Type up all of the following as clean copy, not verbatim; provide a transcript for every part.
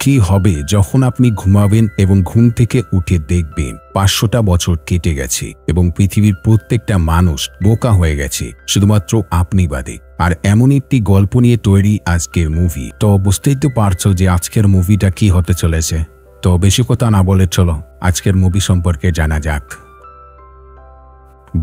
কি হবে যখন আপনি ঘুমাবেন এবং ঘুম থেকে উঠে দেখবেন 500টা বছর কেটে গেছে এবং পৃথিবীর প্রত্যেকটা মানুষ বোকা হয়ে গেছে, শুধুমাত্র আপনি বাদে। আর এমন একটি গল্প নিয়ে তৈরি আজকের মুভি। তো বুঝতেই তো পারছো যে আজকের মুভিটা কি হতে চলেছে। তো বেশি কথা না বলে চলো আজকের মুভি সম্পর্কে জানা যাক।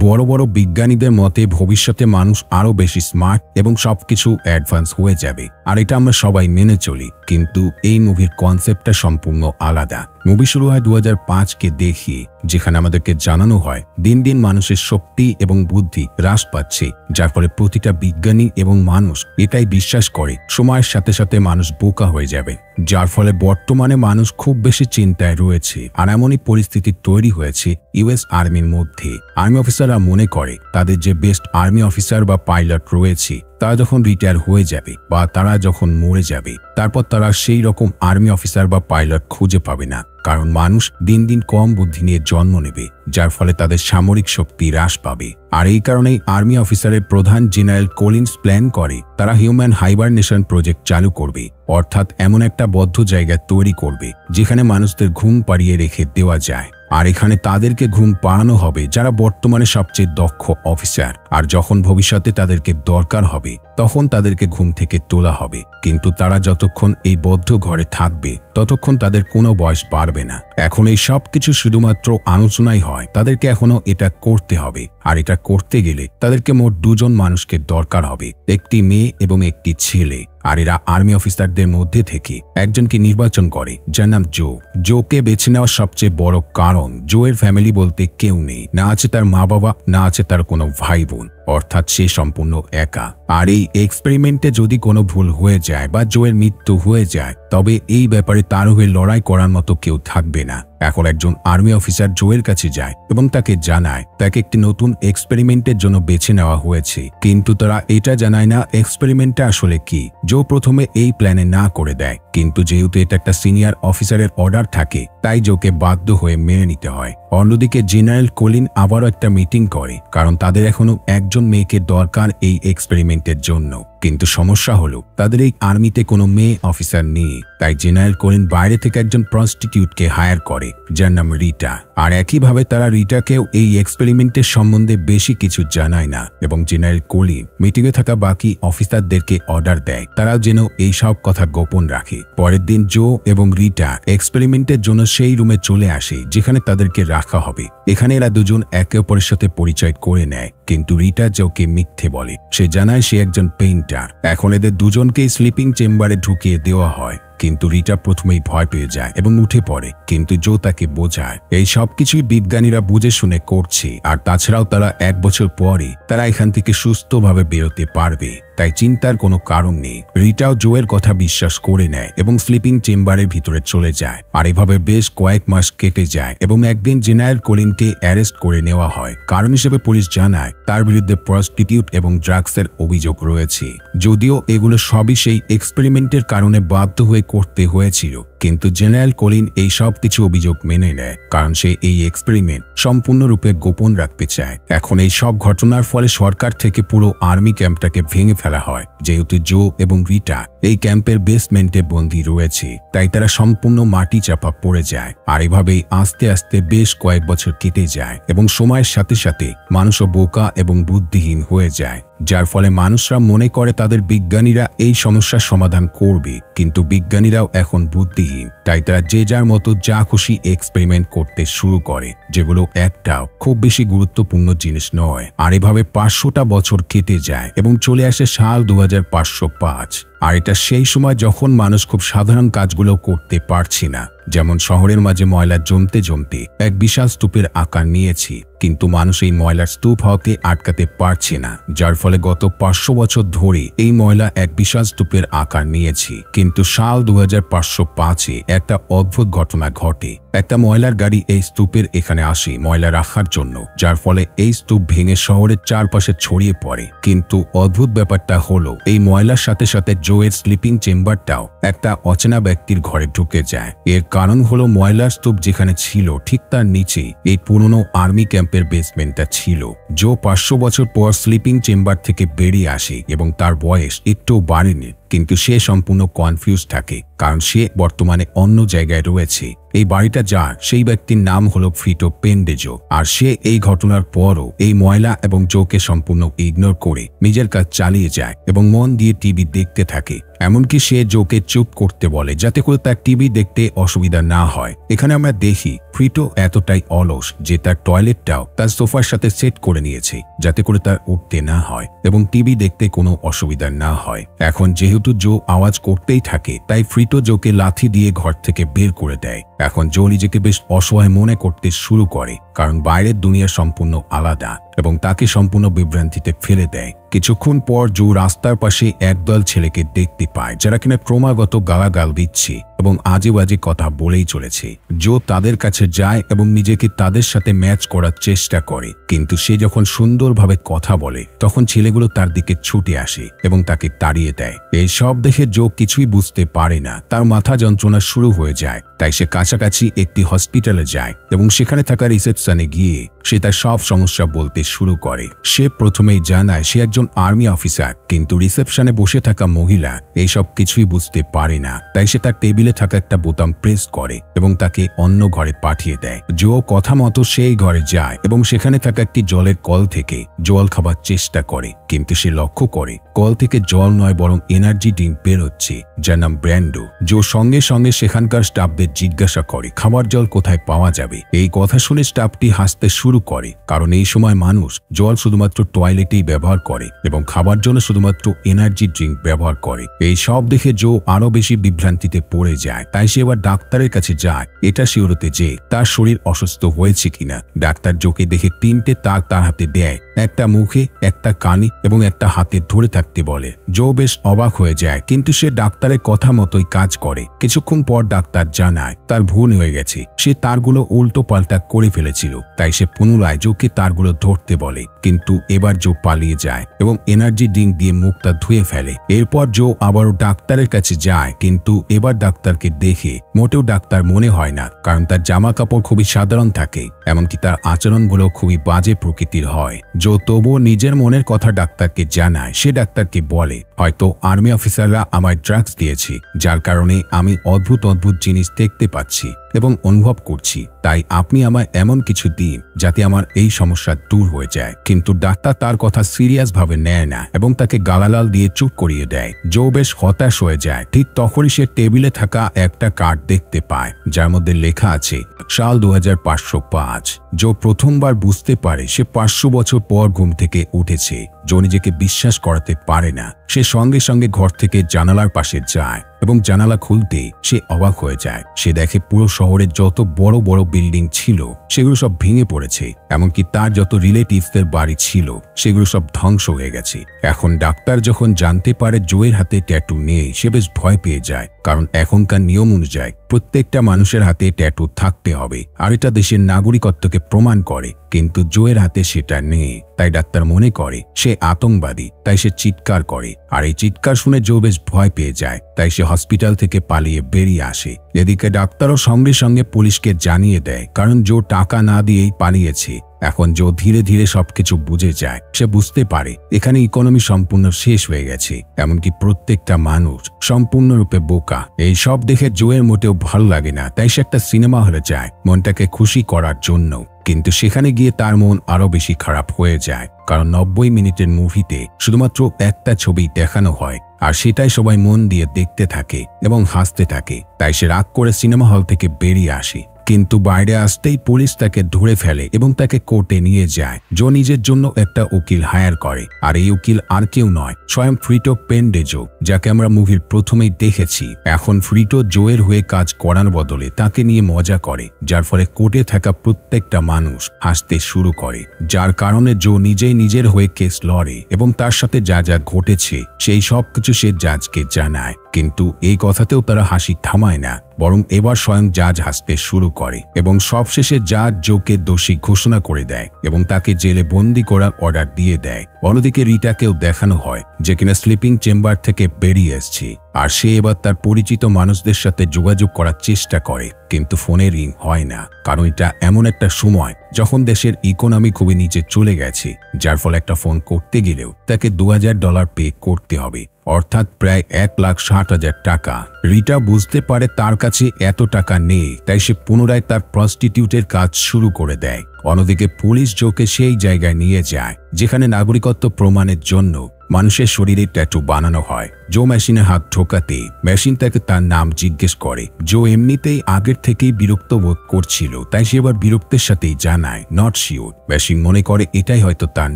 বড় বড় বিজ্ঞানীদের মতে ভবিষ্যতে মানুষ আরো বেশি স্মার্ট এবং সবকিছু অ্যাডভান্স হয়ে যাবে, আর এটা আমরা সবাই মেনে চলি। কিন্তু এই মুভির কনসেপ্টটা সম্পূর্ণ আলাদা। মুভি শুরু হয় 2005কে দেখিয়ে, যেখানে আমাদেরকে জানানো হয় দিন দিন মানুষের শক্তি এবং বুদ্ধি হ্রাস পাচ্ছে, যার ফলে প্রতিটা বিজ্ঞানী এবং মানুষ এটাই বিশ্বাস করে সময়ের সাথে সাথে মানুষ বোকা হয়ে যাবে, যার ফলে বর্তমানে মানুষ খুব বেশি চিন্তায় রয়েছে। আর এমনই পরিস্থিতি তৈরি হয়েছে ইউএস আর্মির মধ্যে। আর্মি অফিসাররা মনে করে তাদের যে বেস্ট আর্মি অফিসার বা পাইলট রয়েছে তারা যখন রিটায়ার হয়ে যাবে বা তারা যখন মরে যাবে, তারপর তারা সেই রকম আর্মি অফিসার বা পাইলট খুঁজে পাবে না, কারণ মানুষ দিন দিন কম বুদ্ধি নিয়ে জন্ম নেবে, যার ফলে তাদের সামরিক শক্তি হ্রাস পাবে। আর এই কারণেই আর্মি অফিসারের প্রধান জেনারেল কোলিন্স প্ল্যান করে তারা হিউম্যান হাইবারনেশন প্রজেক্ট চালু করবে, অর্থাৎ এমন একটা বদ্ধ জায়গা তৈরি করবে যেখানে মানুষদের ঘুম পাড়িয়ে রেখে দেওয়া যায়। আর এখানে তাদেরকে ঘুম পাড়ানো হবে যারা বর্তমানে সবচেয়ে দক্ষ অফিসার, আর যখন ভবিষ্যতে তাদেরকে দরকার হবে তখন তাদেরকে ঘুম থেকে তোলা হবে। কিন্তু তারা যতক্ষণ এই বদ্ধ ঘরে থাকবে ততক্ষণ তাদের কোনো বয়স বাড়বে না। এখন এই সব কিছু শুধুমাত্র আলোচনাই হয়, তাদেরকে এখনো এটা করতে হবে। আর এটা করতে গেলে তাদেরকে মোট 2জন মানুষকে দরকার হবে, একটি মেয়ে এবং একটি ছেলে। আর এরা আর্মি অফিসারদের মধ্যে থেকে একজনকে নির্বাচন করে, যার নাম জো। জোকে বেছে নেওয়ার সবচেয়ে বড় কারণ জোয়ের ফ্যামিলি বলতে কেউ নেই, না আছে তার মা বাবা, না আছে তার কোনো ভাই বোন, অর্থাৎ সে সম্পূর্ণ একা। আর এই এক্সপেরিমেন্টে যদি কোনো ভুল হয়ে যায় বা জোয়ের মৃত্যু হয়ে যায়, তবে এই ব্যাপারে তার হয়ে লড়াই করার মতো কেউ থাকবে না। এখন একজন আর্মি অফিসার জোয়ের কাছে যায় এবং তাকে জানায় তাকে একটি নতুন এক্সপেরিমেন্টের জন্য বেছে নেওয়া হয়েছে, কিন্তু তারা এটা জানায় না এক্সপেরিমেন্টটা আসলে কি। জো প্রথমে এই প্ল্যানে না করে দেয়, কিন্তু যেহেতু এটা একটা সিনিয়র অফিসারের অর্ডার থাকে তাই জোকে বাধ্য হয়ে মেনে নিতে হয়। অন্যদিকে জেনারেল কোলিন আবারও একটা মিটিং করে, কারণ তাদের এখনো একজন মেয়েকে দরকার এই এক্সপেরিমেন্টের জন্য। কিন্তু সমস্যা হলো তাদের এই আর্মিতে কোনো মেয়ে অফিসার নেই, তাই জেনারেল কোলিন বাইরে থেকে একজন প্রস্টিটিউটকে হায়ার করে, যার নাম রিটা। আর একইভাবে তারা রিটাকেও এই এক্সপেরিমেন্টের সম্বন্ধে বেশি কিছু জানায় না, এবং জেনারেল কোলিন মিটিংয়ে থাকা বাকি অফিসারদেরকে অর্ডার দেয় তারাও যেন এই সব কথা গোপন রাখে। পরের দিন জো এবং রিটা এক্সপেরিমেন্টের জন্য সেই রুমে চলে আসে যেখানে তাদেরকে রাখা হবে। এখানে এরা দুজন একে অপরের সাথে পরিচয় করে নেয়, কিন্তু রিটা জোকে মিথ্যে বলে। সে জানায় সে একজন পেইন্টার। এখন এদের দুজনকেই স্লিপিং চেম্বারে ঢুকিয়ে দেওয়া হয়, কিন্তু রিটা প্রথমেই ভয় পেয়ে যায় এবং উঠে পড়ে, কিন্তু জো তাকে বোঝায় এই সবকিছুই বিজ্ঞানীরা বুঝে শুনে করছে, আর তাছাড়াও তারা 1 বছর পরে তারা এখান থেকে সুস্থভাবে বেরোতে পারবে, তাই চিন্তার কোনো কারণ নেই। রিটাও জোয়ের কথা বিশ্বাস করে নেয় এবং স্লিপিং চেম্বারের ভিতরে চলে যায়। আর এভাবে বেশ কয়েক মাস কেটে যায় এবং একদিন জেনারেল কোলিনকে অ্যারেস্ট করে নেওয়া হয়। কারণ হিসেবে পুলিশ জানায় তার বিরুদ্ধে প্রস্টিটিউট এবং ড্রাগসের অভিযোগ রয়েছে। যদিও এগুলো সবই সেই এক্সপেরিমেন্টের কারণে বাধ্য হয়ে করতে হয়েছিল, কিন্তু জেনারেল কোলিন এই সব কিছু অভিযোগ মেনে নেয়, কারণ সে এই এক্সপেরিমেন্ট সম্পূর্ণরূপে গোপন রাখতে চায়। এখন এই সব ঘটনার ফলে সরকার থেকে পুরো আর্মি ক্যাম্পটাকে ভেঙে ফেলা হয়। যেহেতু জো এবং রিটা এই ক্যাম্পের বেসমেন্টে বন্দী রয়েছে, তাই তারা সম্পূর্ণ মাটি চাপা পড়ে যায়। আর এভাবেই আস্তে আস্তে বেশ কয়েক বছর কেটে যায় এবং সময়ের সাথে সাথে মানুষও বোকা এবং বুদ্ধিহীন হয়ে যায়, যার ফলে মানুষরা মনে করে তাদের বিজ্ঞানীরা এই সমস্যার সমাধান করবে। কিন্তু বিজ্ঞানীরাও এখন বুদ্ধিহীন, তাই তারা যে যার মতো যা খুশি এক্সপেরিমেন্ট করতে শুরু করে, যেগুলো একটাও খুব বেশি গুরুত্বপূর্ণ জিনিস নয়। আর এভাবে 500টা বছর কেটে যায় এবং চলে আসে সাল 2505। আর এটা সেই সময় যখন মানুষ খুব সাধারণ কাজগুলো করতে পারছে না, যেমন শহরের মাঝে ময়লা জমতে জমতে এক বিশাল স্তূপের আকার নিয়েছি, কিন্তু মানুষ এই ময়লার স্তূপ হতে আটকাতে পারছে না, যার ফলে গত 500 বছর ধরে এই ময়লা এক বিশাল স্তূপের আকার নিয়েছি। কিন্তু সাল 2505-এ একটা অদ্ভুত ঘটনা ঘটে। একটা ময়লার গাড়ি এই স্তূপের এখানে আসে ময়লা রাখার জন্য, যার ফলে এই স্তূপ ভেঙে শহরের চারপাশে ছড়িয়ে পড়ে। কিন্তু অদ্ভুত ব্যাপারটা হলো এই ময়লার সাথে সাথে জোয়ের স্লিপিং চেম্বারটাও একটা অচেনা ব্যক্তির ঘরে ঢুকে যায়। এর কারণ হলো ময়লার স্তূপ যেখানে ছিল ঠিক তার নিচে এই পুরনো আর্মি ক্যাম্পের বেসমেন্টটা ছিল। জো 500 বছর পর স্লিপিং চেম্বার থেকে বেরিয়ে আসে এবং তার বয়স একটু বাড়েনি, কিন্তু সে সম্পূর্ণ কনফিউজ থাকে। কারণ সে বর্তমানে অন্য জায়গায় রয়েছে। এই বাড়িটা যার, সেই ব্যক্তির নাম হলো ফ্রিটো পেন্ডেজো। আর সে এই ঘটনার পরও এই ময়লা এবং জোকে সম্পূর্ণ ইগনোর করে নিজের কাজ চালিয়ে যায় এবং মন দিয়ে টিভি দেখতে থাকে। এমনকি সে জোকে চুপ করতে বলে যাতে করে তার টিভি দেখতে অসুবিধা না হয়। এখানে আমরা দেখি ফ্রিটো এতটাই অলস যে তার টয়লেটটাও তার সোফার সাথে সেট করে নিয়েছে যাতে করে তার উঠতে না হয় এবং টিভি দেখতে কোনো অসুবিধা না হয়। এখন যেহেতু জো আওয়াজ করতেই থাকে তাই ফ্রিটো জোকে লাথি দিয়ে ঘর থেকে বের করে দেয়। এখন জো নিজেকে বেশ অসহায় মনে করতে শুরু করে কারণ বাইরের দুনিয়া সম্পূর্ণ আলাদা এবং তাকে সম্পূর্ণ বিভ্রান্তিতে ফেলে দেয়। কিছুক্ষণ পর জো রাস্তার পাশে একদল ছেলেকে দেখতে পায় যারা কিনা ক্রমাগত গালাগাল দিচ্ছে এবং আজে বাজে কথা বলেই চলেছে। জো তাদের কাছে যায় এবং নিজেকে তাদের সাথে ম্যাচ করার চেষ্টা করে, কিন্তু সে যখন সুন্দরভাবে কথা বলে তখন ছেলেগুলো তার দিকে ছুটে আসে এবং তাকে তাড়িয়ে দেয়। এই সব দেখে জো কিছুই বুঝতে পারে না, তার মাথা যন্ত্রণা শুরু হয়ে যায়। তাই সে কাছাকাছি একটি হসপিটালে যায় এবং সেখানে থাকা রিসেপশনে গিয়ে সে তার সব সমস্যা বলতে শুরু করে। সে প্রথমেই জানায় সে একজন আর্মি অফিসার, কিন্তু রিসেপশনে বসে থাকা মহিলা এইসব কিছুই বুঝতে পারে না। তাই সে তার টেবিলে থাকা একটা বোতাম প্রেস করে এবং তাকে অন্য ঘরে পাঠিয়ে দেয়। জো কথা মতো সেই ঘরে যায় এবং সেখানে থাকা একটি জলের কল থেকে জল খাবার চেষ্টা করে, কিন্তু সে লক্ষ্য করে কল থেকে জল নয় বরং এনার্জি ড্রিঙ্ক বেরোচ্ছে যার নাম ব্র্যান্ডো। জো সঙ্গে সঙ্গে সেখানকার স্টাফদের জিজ্ঞাসা করে খাবার জল কোথায় পাওয়া যাবে। এই কথা শুনে স্টাফটি হাসতে শুরু করে, কারণ এই সময় মানুষ জল শুধুমাত্র টয়লেটেই ব্যবহার করে এবং খাবার জন্য শুধুমাত্র এনার্জি ড্রিঙ্ক ব্যবহার করে। এই সব দেখে জো আরো বেশি বিভ্রান্তিতে পড়ে যায়। তাই সে এবার ডাক্তারের কাছে যায় এটা শিওরতে যে তার শরীর অসুস্থ হয়েছে কিনা। ডাক্তার জোকে দেখে 3টে তার তার হাতে দেয়, একটা মুখে, একটা কানে এবং একটা হাতে ধরে থাকতে বলে। জো বেশ অবাক হয়ে যায়, কিন্তু সে ডাক্তারের কথা মতোই কাজ করে। কিছুক্ষণ পর ডাক্তার জানায় তার ভুল হয়ে গেছে, সে তারগুলো উল্টো পাল্টা করে ফেলেছিল। তাই সে পুনরায় জোকে তারগুলো ধরতে বলে, কিন্তু এবার জো পালিয়ে যায় এবং এনার্জি ড্রিঙ্ক দিয়ে মুখটা ধুয়ে ফেলে। এরপর জো আবারও ডাক্তারের কাছে যায়, কিন্তু এবার ডাক্তারকে দেখে মোটেও ডাক্তার মনে হয় না, কারণ তার জামা কাপড় খুবই সাধারণ থাকে, এমনকি তার আচরণগুলো খুবই বাজে প্রকৃতির হয়। জো তবুও নিজের মনের কথা ডাক্তারকে জানায়। সে ডাক্তারকে বলে হয়তো আর্মি অফিসাররা আমায় ড্রাগস দিয়েছে, যার কারণে আমি অদ্ভুত অদ্ভুত জিনিস দেখতে পাচ্ছি এবং অনুভব করছি। তাই আপনি আমায় এমন কিছু দিন যাতে আমার এই সমস্যা দূর হয়ে যায়। কিন্তু ডাক্তার তার কথা সিরিয়াস ভাবে নেয় না এবং তাকে গালালাল দিয়ে চুপ করিয়ে দেয়। জো বেশ হতাশ হয়ে যায়। ঠিক তখনই সে টেবিলে থাকা একটা কার্ড দেখতে পায় যার মধ্যে লেখা আছে সাল 2505। জো প্রথমবার বুঝতে পারে সে 500 বছর পর ঘুম থেকে উঠেছে। জো নিজেকে বিশ্বাস করাতে পারে না। সে সঙ্গে সঙ্গে ঘর থেকে জানালার পাশে যায় এবং জানালা খুলতে সে অবাক হয়ে যায়। সে দেখে পুরো শহরে যত বড় বড় বিল্ডিং ছিল সেগুলো সব ভেঙে পড়েছে, এমনকি তার যত রিলেটিভসদের বাড়ি ছিল সেগুলো সব ধ্বংস হয়ে গেছে। এখন ডাক্তার যখন জানতে পারে জোয়ের হাতে ট্যাটু নেই, সে বেশ ভয় পেয়ে যায়, কারণ এখনকার নিয়ম অনুযায়ী প্রত্যেকটা মানুষের হাতে ট্যাটু থাকতে হবে আর এটা দেশের নাগরিকত্বকে প্রমাণ করে, কিন্তু জোয়ের হাতে সেটা নেই। তাই ডাক্তার মনে করে সে আতঙ্কবাদী, তাই সে চিৎকার করে। আর এই চিৎকার শুনে জো বেশ ভয় পেয়ে যায়, তাই সে হসপিটাল থেকে পালিয়ে বেরিয়ে আসে। এদিকে ডাক্তারও সঙ্গে সঙ্গে পুলিশকে জানিয়ে দেয়, কারণ জো টাকা না দিয়েই পালিয়েছে। এখন জো ধীরে ধীরে সবকিছু বুঝে যায়। সে বুঝতে পারে এখানে ইকোনমি সম্পূর্ণ শেষ হয়ে গেছে, এমনকি প্রত্যেকটা মানুষ সম্পূর্ণরূপে বোকা। এই সব দেখে জোয়ের মোটেও ভালো লাগে না, তাই সে একটা সিনেমা হলে যায় মনটাকে খুশি করার জন্য। কিন্তু সেখানে গিয়ে তার মন আরো বেশি খারাপ হয়ে যায়, কারণ 90 মিনিটের মুভিতে শুধুমাত্র একটা ছবি দেখানো হয় আর সেটাই সবাই মন দিয়ে দেখতে থাকে এবং হাসতে থাকে। তাই সে রাগ করে সিনেমা হল থেকে বেরিয়ে আসে, কিন্তু বাইরে আসতেই পুলিশ তাকে ধরে ফেলে এবং তাকে কোর্টে নিয়ে যায়। জো নিজের জন্য একটা উকিল হায়ার করে, আর এই উকিল আর কেউ নয়, স্বয়ং ফ্রিটো পেন্ডেজো, যাকে আমরা মুভির প্রথমেই দেখেছি। এখন ফ্রিটো জোয়ের হয়ে কাজ করার বদলে তাকে নিয়ে মজা করে, যার ফলে কোর্টে থাকা প্রত্যেকটা মানুষ হাসতে শুরু করে, যার কারণে জো নিজেই নিজের হয়ে কেস লড়ে এবং তার সাথে যা যা ঘটেছে সেই সব কিছু সে জাজকে জানায়। কিন্তু এই কথাতেও তারা হাসি থামায় না, বরং এবার স্বয়ং জাজ হাসতে শুরু করে এবং সবশেষে জাজ জোকে দোষী ঘোষণা করে দেয় এবং তাকে জেলে বন্দি করার অর্ডার দিয়ে দেয়। অন্যদিকে রিটাকেও দেখানো হয় যে কিনা স্লিপিং চেম্বার থেকে বেরিয়ে এসছে, আর সে এবার তার পরিচিত মানুষদের সাথে যোগাযোগ করার চেষ্টা করে, কিন্তু ফোনে রিং হয় না, কারণ এটা এমন একটা সময় যখন দেশের ইকোনমি খুবই নিচে চলে গেছে, যার ফলে একটা ফোন করতে গেলেও তাকে $2000 পে করতে হবে। অর্থাৎ প্রায় 1,60,000 টাকা। রিটা বুঝতে পারে তার কাছে এত টাকা নেই, তাই সে পুনরায় তার প্রস্টিটিউটের কাজ শুরু করে দেয়। অন্যদিকে পুলিশ জোকে সেই জায়গায় নিয়ে যায় যেখানে নাগরিকত্ব প্রমাণের জন্য মানুষের শরীরে ট্যাটু বানানো হয়। জো মেশিনে হাত ঢোকাতে মেশিন তাকে তার নাম জিজ্ঞেস করে। জো এমনিতেই আগের থেকেই বিরক্ত বোধ করছিল, তাই সে এবার বিরক্তের সাথেই জানায় নট শিওর। মেশিন মনে করে এটাই হয়তো তার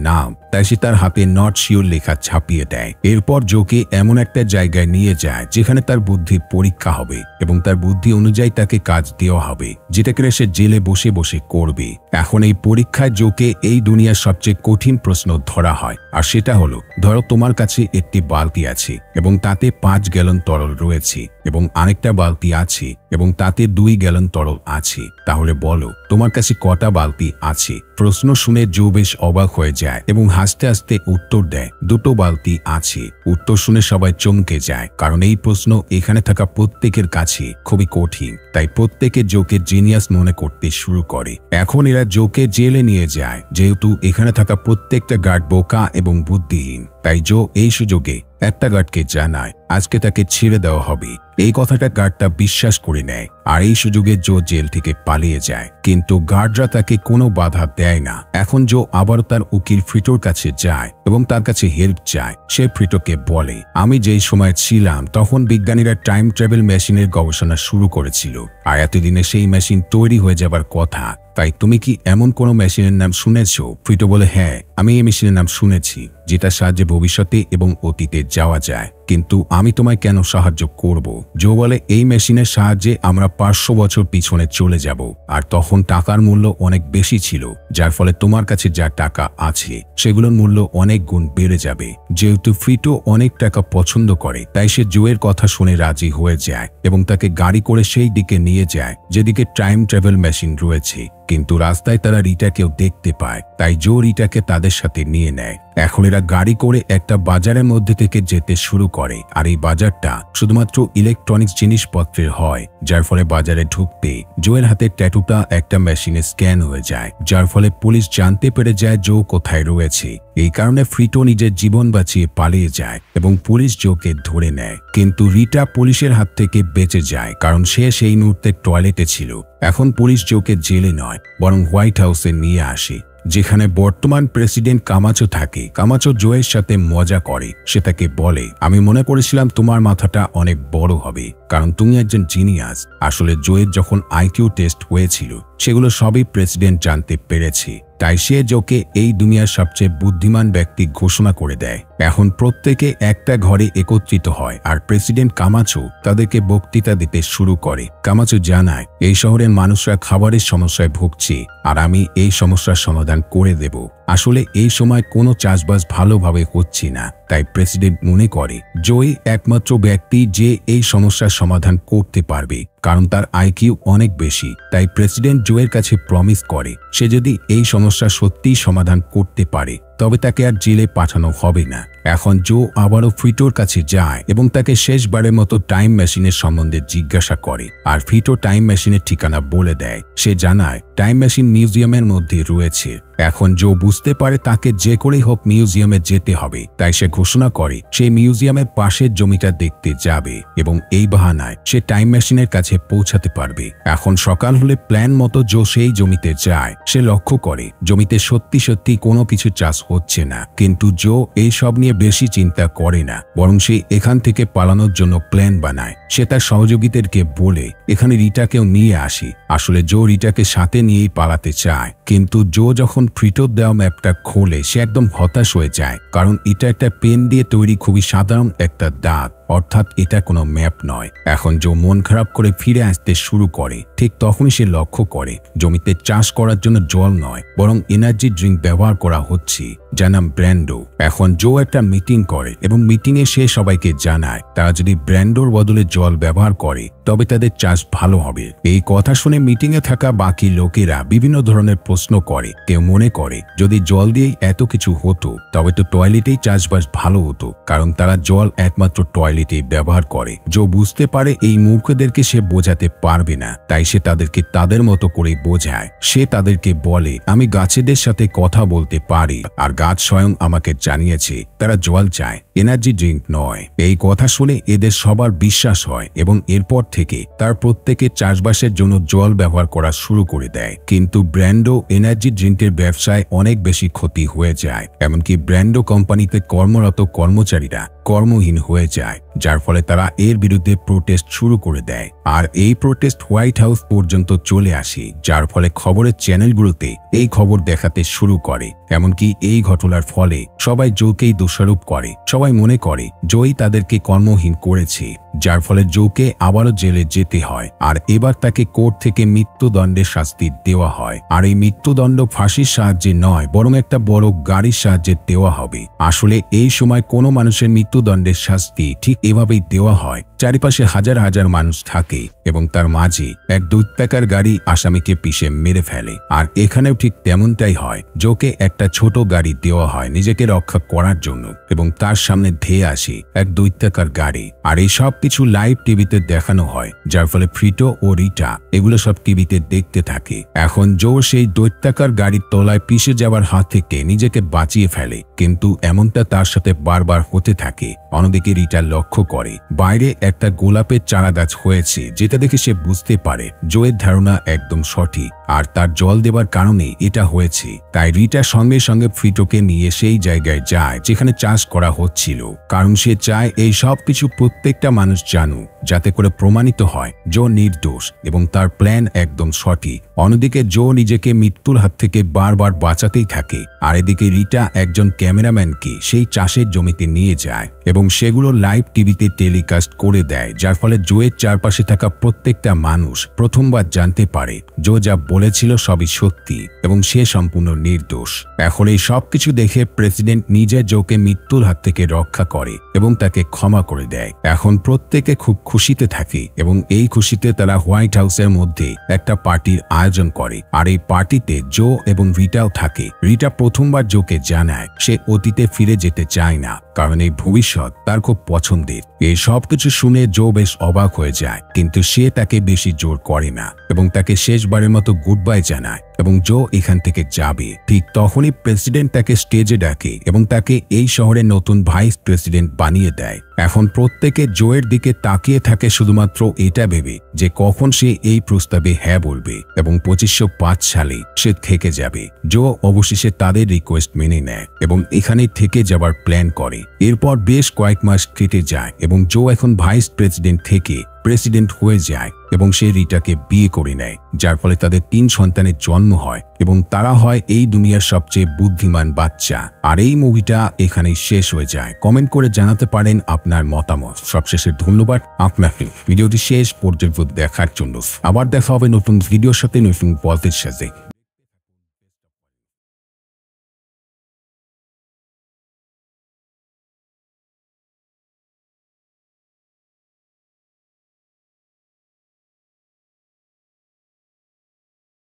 নাম, তাই সে তার হাতে নট শিওর লেখা ছাপিয়ে দেয়। এরপর জোকে এমন একটা জায়গায় নিয়ে যায় যেখানে তার বুদ্ধির পরীক্ষা হবে এবং তার বুদ্ধি অনুযায়ী তাকে কাজ দেওয়া হবে, যেটাকে সে জেলে বসে বসে করবে। এখন এই পরীক্ষায় জোকে এই দুনিয়ার সবচেয়ে কঠিন প্রশ্ন ধরা হয়, আর সেটা হলো, ধরো তোমার কাছে একটি বালতি আছে এবং তাতে 5 গ্যালন তরল রয়েছে এবং আরেকটা বালতি আছে এবং তাতে 2 গ্যালন তরল আছে, তাহলে বলো তোমার কাছে কটা বালতি আছে? প্রশ্ন শুনে জো বেশ অবাক হয়ে যায় এবং হাসতে হাসতে উত্তর দেয় 2টো বালতি আছে। উত্তর শুনে সবাই চমকে যায়, কারণ এই প্রশ্ন এখানে থাকা প্রত্যেকের কাছে খুবই কঠিন, তাই প্রত্যেকে জোকে জিনিয়াস মনে করতে শুরু করে। এখন এরা জোকে জেলে নিয়ে যায়, যেহেতু এখানে থাকা প্রত্যেকটা গার্ড বোকা এবং বুদ্ধিহীন, তাই জো এই সুযোগে একটা গার্ডকে জানায় আজকে তাকে ছেড়ে দেওয়া হবে। এই কথাটা গার্ডটা বিশ্বাস করে নেয়, আর এই সুযোগে জো জেল থেকে পালিয়ে যায়। কিন্তু গার্ডরা তাকে কোনো বাধা দেয় না। এখন জো আবারও তার উকিল ফ্রিটোর কাছে যায় এবং তার কাছে হেল্প চায়। সে ফ্রিটোকে বলে, আমি যেই সময় ছিলাম তখন বিজ্ঞানীরা টাইম ট্রাভেল মেশিনের গবেষণা শুরু করেছিল, আর এতদিনে সেই মেশিন তৈরি হয়ে যাবার কথা। তাই তুমি কি এমন কোনো মেশিনের নাম শুনেছ? ফ্রিটো বলে, হ্যাঁ, আমি এই মেশিনের নাম শুনেছি, যেটার সাহায্যে ভবিষ্যতে এবং অতীতে যাওয়া যায়। কিন্তু আমি তোমায় কেন সাহায্য করব? জো বলে, এই মেশিনের সাহায্যে আমরা 500 বছর পিছনে চলে যাব, আর তখন টাকার মূল্য অনেক বেশি ছিল, যার ফলে তোমার কাছে যা টাকা আছে সেগুলোর মূল্য অনেক গুণ বেড়ে যাবে। যেহেতু ফ্রিটো অনেক টাকা পছন্দ করে, তাই সে জোয়ের কথা শুনে রাজি হয়ে যায় এবং তাকে গাড়ি করে সেই দিকে নিয়ে যায় যেদিকে টাইম ট্রাভেল মেশিন রয়েছে। কিন্তু রাস্তায় তারা রিটাকেও দেখতে পায়, তাই জো রিটাকে তাদের সাথে নিয়ে নেয়। এখন এরা গাড়ি করে একটা বাজারের মধ্যে থেকে যেতে শুরু করে, আর এই বাজারটা শুধুমাত্র ইলেকট্রনিক্স জিনিসপত্রের হয়, যার ফলে বাজারে ঢুকতে জোয়ের হাতে ট্যাটুটা একটা মেশিনে স্ক্যান হয়ে যায়, যার ফলে পুলিশ জানতে পেরে যায় জো কোথায় রয়েছে। এই কারণে ফ্রিটো নিজের জীবন বাঁচিয়ে পালিয়ে যায় এবং পুলিশ জোকে ধরে নেয়। কিন্তু রিটা পুলিশের হাত থেকে বেঁচে যায়, কারণ সে সেই মুহূর্তে টয়লেটে ছিল। এখন পুলিশ জোকে জেলে নয়, বরং হোয়াইট হাউসে নিয়ে আসে, যেখানে বর্তমান প্রেসিডেন্ট কামাচো থাকে। কামাচো জোয়ের সাথে মজা করে। সে তাকে বলে, আমি মনে করেছিলাম তোমার মাথাটা অনেক বড় হবে, কারণ তুমি একজন জিনিয়াস। আসলে জোয়ের যখন আইকিউ টেস্ট হয়েছিল সেগুলো সবই প্রেসিডেন্ট জানতে পেরেছে, তাই সে জোকে এই দুনিয়ার সবচেয়ে বুদ্ধিমান ব্যক্তি ঘোষণা করে দেয়। এখন প্রত্যেকে একটা ঘরে একত্রিত হয়, আর প্রেসিডেন্ট কামাচো তাদেরকে বক্তৃতা দিতে শুরু করে। কামাচো জানায়, এই শহরের মানুষরা খাবারের সমস্যায় ভুগছে, আর আমি এই সমস্যার সমাধান করে দেব। আসলে এই সময় কোনো চাষবাস ভালোভাবে হচ্ছে না, তাই প্রেসিডেন্ট মনে করে জোই একমাত্র ব্যক্তি যে এই সমস্যার সমাধান করতে পারবে, কারণ তার আইকিউ অনেক বেশি। তাই প্রেসিডেন্ট জোয়ের কাছে প্রমিস করে সে যদি এই সমস্যা সত্যিই সমাধান করতে পারে তবে তাকে আর জেলে পাঠানো হবে না। এখন জো আবারও ফ্রিটোর কাছে যায় এবং তাকে শেষবারের মতো টাইম মেশিনের সম্বন্ধে জিজ্ঞাসা করে, আর ফ্রিটো টাইম মেশিনের ঠিকানা বলে দেয়। সে জানায় টাইম মেশিন মিউজিয়ামের মধ্যে রয়েছে। এখন জো বুঝতে পারে তাকে যে করেই হোক মিউজিয়ামে যেতে হবে, তাই সে ঘোষণা করে সে মিউজিয়ামের পাশের জমিটা দেখতে যাবে এবং এই বাহানায় সে টাইম মেশিনের কাছে পৌঁছাতে পারবে। এখন সকাল হলে প্ল্যান মতো জো সেই জমিতে যায়। সে লক্ষ্য করে জমিতে সত্যি সত্যি কোনো কিছু চাষ হচ্ছে না, কিন্তু জো এই সব নিয়ে বেশি চিন্তা করে না, বরং সে এখান থেকে পালানোর জন্য প্ল্যান বানায়। সে তার সহযোগীদেরকে বলে এখানে রিটাকেও নিয়ে আসি। আসলে জো রিটাকে সাথে নিয়েই পালাতে চায়, কিন্তু জো যখন ফ্রিটোর দেওয়া ম্যাপটা খোলে সে একদম হতাশ হয়ে যায়, কারণ এটা একটা পেন দিয়ে তৈরি খুবই সাধারণ একটা দাগ, অর্থাৎ এটা কোনো ম্যাপ নয়। এখন জো মন খারাপ করে ফিরে আসতে শুরু করে। ঠিক তখনই সে লক্ষ্য করে জমিতে চাষ করার জন্য জল নয়, বরং এনার্জি ড্রিঙ্ক ব্যবহার করা হচ্ছে, যার নাম ব্র্যান্ডো। এখন জো একটা মিটিং করে এবং মিটিংয়ে সে সবাইকে জানায় তারা যদি ব্র্যান্ডোর বদলে জল ব্যবহার করে তবে তাদের চাষ ভালো হবে। এই কথা শুনে মিটিংয়ে থাকা বাকি লোকেরা বিভিন্ন ধরনের প্রশ্ন করে। কেউ মনে করে যদি জল দিয়েই এত কিছু হতো তবে তো টয়লেটেই চাষবাস ভালো হতো, কারণ তারা জল একমাত্র টয়লেটে ব্যবহার করে। জো বুঝতে পারে এই মূর্খদেরকে সে বোঝাতে পারবে না, তাই সে তাদেরকে তাদের মতো করে বোঝায়। সে তাদেরকে বলে আমি গাছেদের সাথে কথা বলতে পারি, আর গাছ স্বয়ং আমাকে জানিয়েছে তারা জল চায়, এনার্জি ড্রিঙ্ক নয়। এই কথা শুনে এদের সবার বিশ্বাস হয় এবং এরপর থেকে তার প্রত্যেকে চাষবাসের জন্য জল ব্যবহার করা শুরু করে দেয়। কিন্তু ব্র্যান্ডো এনার্জি ড্রিঙ্কের ব্যবসায় অনেক বেশি ক্ষতি হয়ে যায়, এমনকি ব্র্যান্ডো কোম্পানিতে কর্মরত কর্মচারীরা কর্মহীন হয়ে যায়, যার ফলে তারা এর বিরুদ্ধে প্রোটেস্ট শুরু করে দেয়। আর এই প্রোটেস্ট হোয়াইট হাউস পর্যন্ত চলে আসে, যার ফলে খবরের চ্যানেলগুলোতে এই খবর দেখাতে শুরু করে। এমনকি এই ঘটনার ফলে সবাই জোকেই দোষারোপ করে। সবাই মনে করে জোই তাদেরকে কর্মহীন করেছে, যার ফলে জোকে আবারও জেলে যেতে হয়। আর এবার তাকে কোর্ট থেকে মৃত্যুদণ্ডের শাস্তি দেওয়া হয়। আর এই মৃত্যুদণ্ড ফাঁসির সাহায্যে নয়, বরং একটা বড় গাড়ির সাহায্যে দেওয়া হবে। আসলে এই সময় কোনো মানুষের মৃত্যুদণ্ডের শাস্তি ঠিক এভাবেই দেওয়া হয়। চারিপাশে হাজার হাজার মানুষ থাকে এবং তার মাঝে এক দৈত্যাকার গাড়ি আসামিকে পিষে মেরে ফেলে। আর এখানেও ঠিক তেমনটাই হয়। জোকে একটা ছোট গাড়ি দেওয়া হয় নিজেকে রক্ষা করার জন্য এবং তার সামনে ধেয়ে আসে এক দৈত্যাকার গাড়ি। আর এই সব কিছু লাইভ টিভিতে দেখানো হয়, যার ফলে ফ্রিটো ও রিটা এগুলো সব টিভিতে দেখতে থাকে। এখন জো সেই দৈত্যাকার গাড়ির তলায় পিষে যাওয়ার হাত থেকে নিজেকে বাঁচিয়ে ফেলে, কিন্তু এমনটা তার সাথে বারবার হতে থাকে। অন্যদিকে রিটা লক্ষ্য করে বাইরে একটা গোলাপের চারা গাছ হয়েছে, যেটা দেখে সে বুঝতে পারে জোয়ের ধারণা একদম সঠিক আর তার জল দেবার কারণে এটা হয়েছে। তাই রিটা সঙ্গে সঙ্গে ফ্রিটোকে নিয়ে সেই জায়গায় যায় যেখানে চাষ করা হচ্ছিল, কারণ সে চায় এই সব কিছু প্রত্যেকটা মানুষ জানুক, যাতে করে প্রমাণিত হয় জো নির্দোষ এবং তার প্ল্যান একদম সঠিক। অন্যদিকে জো নিজেকে মৃত্যুর হাত থেকে বারবার বাঁচাতেই থাকে। আর এদিকে রিটা একজন ক্যামেরাম্যানকে সেই চাষের জমিতে নিয়ে যায় এবং সেগুলো লাইভ টিভিতে টেলিকাস্ট করে দেয়, যার ফলে জোয়ের চারপাশে থাকা প্রত্যেকটা মানুষ প্রথমবার জানতে পারে জো যা বলেছিল সবই সত্যি এবং সে সম্পূর্ণ নির্দোষ। এখন এই সবকিছু দেখে প্রেসিডেন্ট নিজে জোকে মৃত্যুর হাত থেকে রক্ষা করে এবং তাকে ক্ষমা করে দেয়। এখন প্রত্যেকে খুব খুশিতে থাকে এবং এই খুশিতে তারা হোয়াইট হাউসের মধ্যে একটা পার্টির আয়োজন করে। আর এই পার্টিতে জো এবং রিটাও থাকে। রিটা প্রথমবার জোকে জানায় সে অতীতে ফিরে যেতে চায় না, কারণ এই ভবিষ্যৎ তার খুব পছন্দের। এই সবকিছু শুনে জো বেশ অবাক হয়ে যায়, কিন্তু সে তাকে বেশি জোর করে না এবং তাকে শেষবারের মতো গুড বাই জানায় এবং জো এখান থেকে যাবে। ঠিক তখনই প্রেসিডেন্ট তাকে স্টেজে ডাকে এবং তাকে এই শহরের নতুন ভাইস প্রেসিডেন্ট বানিয়ে দেয়। এখন প্রত্যেকে জোয়ের দিকে তাকিয়ে থাকে শুধুমাত্র এটা ভেবে যে কখন সে এই প্রস্তাবে হ্যাঁ বলবে এবং 2505 সালে সে থেকে যাবে। জো অবশেষে তাদের রিকোয়েস্ট মেনে নেয় এবং এখানে থেকে যাবার প্ল্যান করে। এরপর বেশ কয়েক মাস কেটে যায় এবং জো এখন ভাইস প্রেসিডেন্ট থেকে প্রেসিডেন্ট হয়ে যায় এবং সে রিটাকে বিয়ে করে নেয়, যার ফলে তাদের 3 সন্তানের জন্ম হয় এবং তারা হয় এই দুনিয়ার সবচেয়ে বুদ্ধিমান বাচ্চা। আর এই মুভিটা এখানেই শেষ হয়ে যায়। কমেন্ট করে জানাতে পারেন আপনার মতামত। সবশেষে ধন্যবাদ আপনাকে ভিডিওটি শেষ পর্যন্ত দেখার জন্য। আবার দেখা হবে নতুন ভিডিওর সাথে, নতুন গল্পের সাথে।